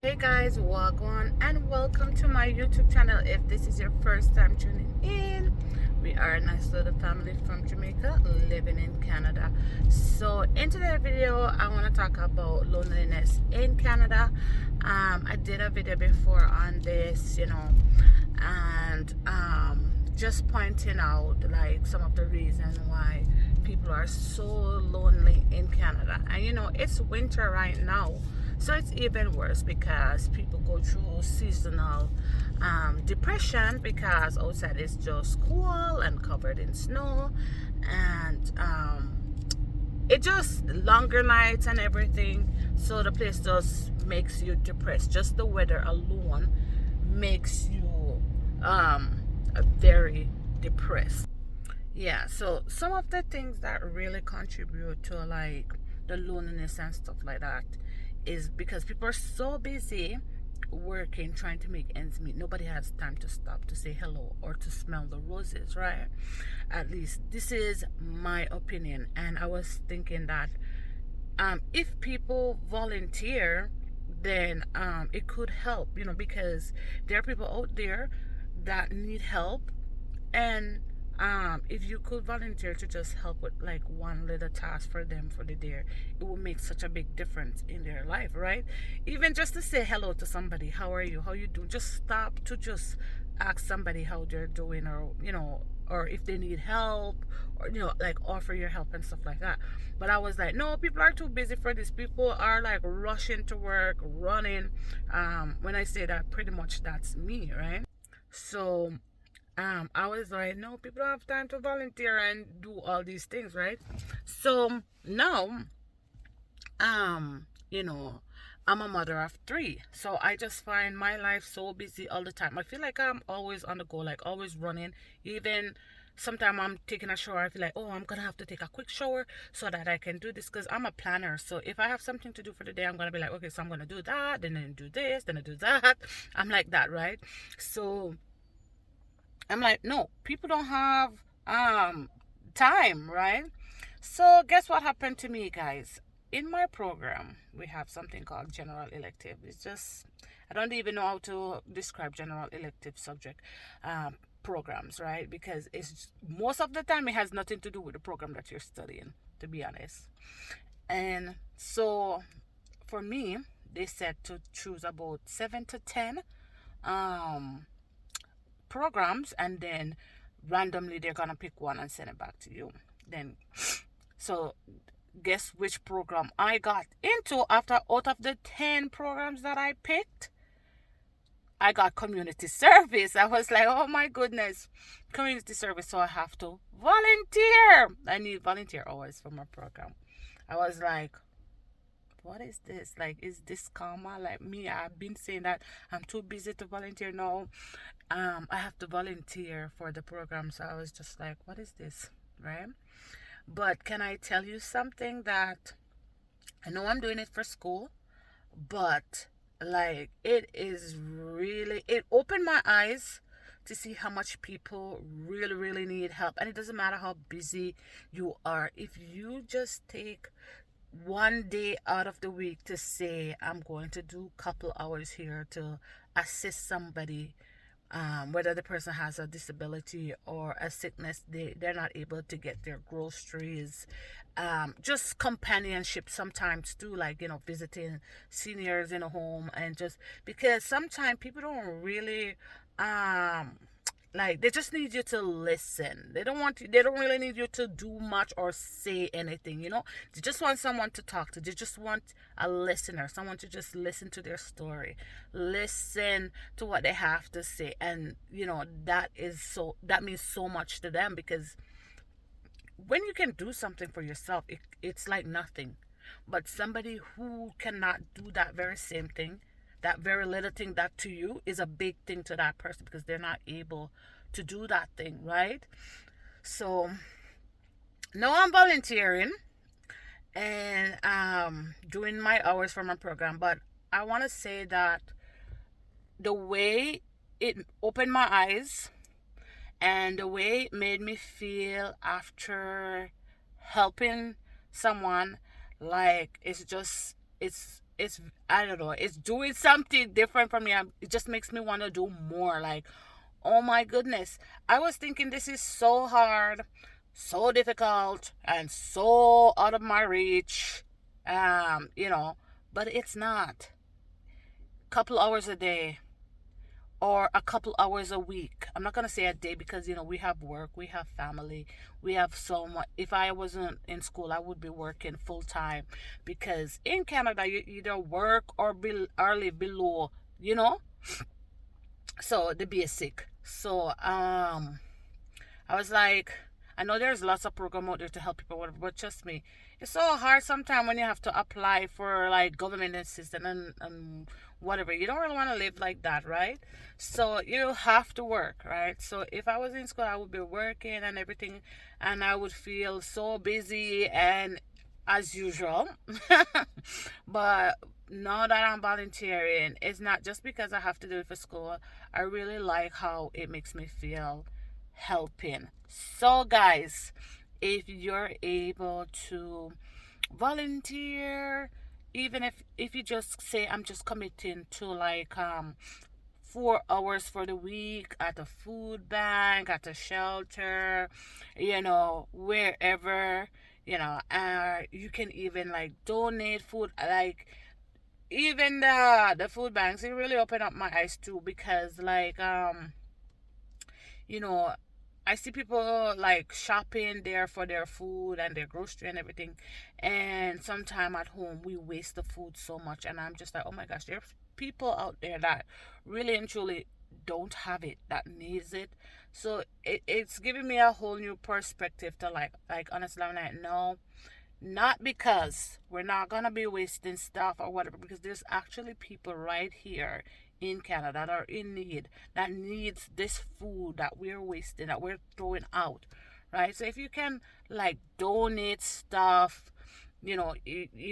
Hey guys, welcome and welcome to my YouTube channel. If this is your first time tuning in, we are a nice little family from Jamaica living in Canada. So in today's video, I want to talk about loneliness in Canada. I did a video before on this, and just pointing out like some of the reasons why people are so lonely in Canada. And it's winter right now, so it's even worse because people go through seasonal depression because outside is just cool and covered in snow, and it just longer nights and everything. So the place just makes you depressed. Just the weather alone makes you very depressed. Yeah, so some of the things that really contribute to like the loneliness and stuff like that is because people are so busy working, trying to make ends meet. Nobody has time to stop to say hello or to smell the roses, right? At least this is my opinion. And I was thinking that if people volunteer, then it could help, because there are people out there that need help. And if you could volunteer to just help with like one little task for them for the day, it will make such a big difference in their life, right? Even just to say hello to somebody, how are you, how you doing, just stop to just ask somebody how they're doing, or or if they need help, or like offer your help and stuff like that. But I was like, no, people are too busy for this. People are like rushing to work, running. When I say that, pretty much that's me, right? So I was like, no, people don't have time to volunteer and do all these things, right? So now, um, you know, I'm a mother of three. So I just find my life so busy all the time. I feel like I'm always on the go, like always running. Even sometimes I'm taking a shower, I feel like, oh, I'm gonna have to take a quick shower so that I can do this, because I'm a planner. So if I have something to do for the day, I'm gonna be like, okay, so I'm gonna do that, then I do this, then I do that. I'm like that, right? So I'm like, no, people don't have time, right? So guess what happened to me, guys? In my program, we have something called general elective. It's just, I don't even know how to describe general elective subject programs, right? Because it's most of the time it has nothing to do with the program that you're studying, to be honest. And so for me, they said to choose about 7 to 10 um programs, and then randomly they're gonna pick one and send it back to you. Then, so guess which program I got into after out of the 10 programs that I picked? I got community service. I was like, oh my goodness, community service. So I have to volunteer. I need volunteer hours for my program. I was like, what is this? Like, is this karma? Like me, I've been saying that I'm too busy to volunteer now. I have to volunteer for the program. So I was just like, what is this? Right? But can I tell you something that I know I'm doing it for school, but like it opened my eyes to see how much people really, really need help. And it doesn't matter how busy you are. If you just take one day out of the week to say, I'm going to do a couple hours here to assist somebody, whether the person has a disability or a sickness, they're not able to get their groceries, just companionship sometimes too, like visiting seniors in a home, and just because sometimes people don't really um like, they just need you to listen. They don't really need you to do much or say anything, They just want someone to talk to. They just want a listener, someone to just listen to their story, listen to what they have to say. And that means so much to them, because when you can do something for yourself, it's like nothing. But somebody who cannot do that very same thing, that very little thing, that to you is a big thing to that person, because they're not able to do that thing, right? So now I'm volunteering and doing my hours for my program. But I want to say that the way it opened my eyes and the way it made me feel after helping someone, like, it's it's, I don't know, it's doing something different for me. It just makes me want to do more. Like, oh my goodness, I was thinking this is so hard, so difficult, and so out of my reach. You know, but it's not. Couple hours a day, or a couple hours a week. I'm not gonna say a day, because we have work, we have family, we have so much. If I wasn't in school, I would be working full time, because in Canada you either work or live below, you know. So the basic. So I was like, I know there's lots of program out there to help people, whatever, but trust me, it's so hard sometimes when you have to apply for like government assistance and whatever. You don't really want to live like that, right? So you have to work, right? So if I was in school, I would be working and everything, and I would feel so busy and as usual. But now that I'm volunteering, it's not just because I have to do it for school. I really like how it makes me feel helping. So guys, if you're able to volunteer, even if you just say, I'm just committing to like 4 hours for the week at a food bank, at a shelter, wherever, you can even like donate food, like even the food banks. It really opened up my eyes too, because like you know I see people like shopping there for their food and their grocery and everything, and sometime at home we waste the food so much, and I'm just like, oh my gosh, there's people out there that really and truly don't have it, that needs it. So it's giving me a whole new perspective to like honestly, I'm like, no, not because we're not gonna be wasting stuff or whatever, because there's actually people right here in Canada that are in need, that needs this food that we're wasting, that we're throwing out, right? So if you can like donate stuff, you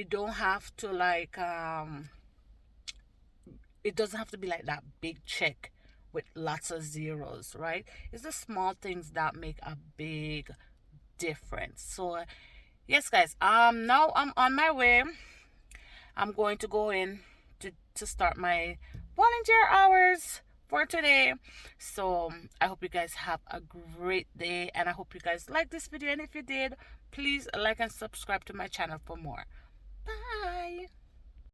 don't have to like it doesn't have to be like that big check with lots of zeros, right? It's the small things that make a big difference. So yes guys, now I'm on my way. I'm going to go in to start my volunteer hours for today. So I hope you guys have a great day, and I hope you guys like this video, and if you did, please like and subscribe to my channel for more. Bye.